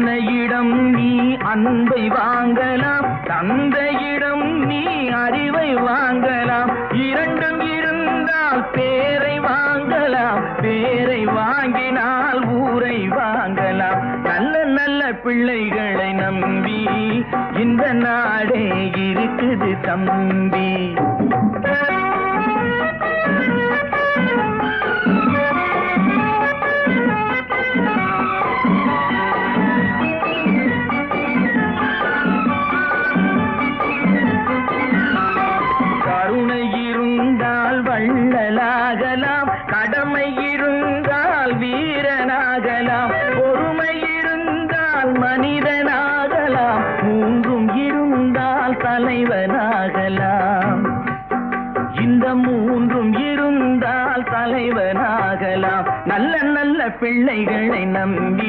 அன்னையிடம் நீ அன்பை வாங்கலாம், தந்தையிடம் நீ அறிவை வாங்கலாம். இரண்டும் இருந்தால் பேரை வாங்கலாம், பேரை வாங்கினால் ஊரை வாங்கலாம். நல்ல நல்ல பிள்ளைகளை நம்பி இந்த நாடே இருக்குது தம்பி. கருணை இருந்தால் வள்ளலாகலாம், கடமை இருந்தால் வீரனாகலாம், பொறுமை இருந்தால் மனிதனாகலாம், மூன்றும் இருந்தால் தலைவனாகலாம். இந்த மூன்றும் இருந்தால் தலைவனாகலாம். நல்ல நல்ல பிள்ளைகளை நம்பி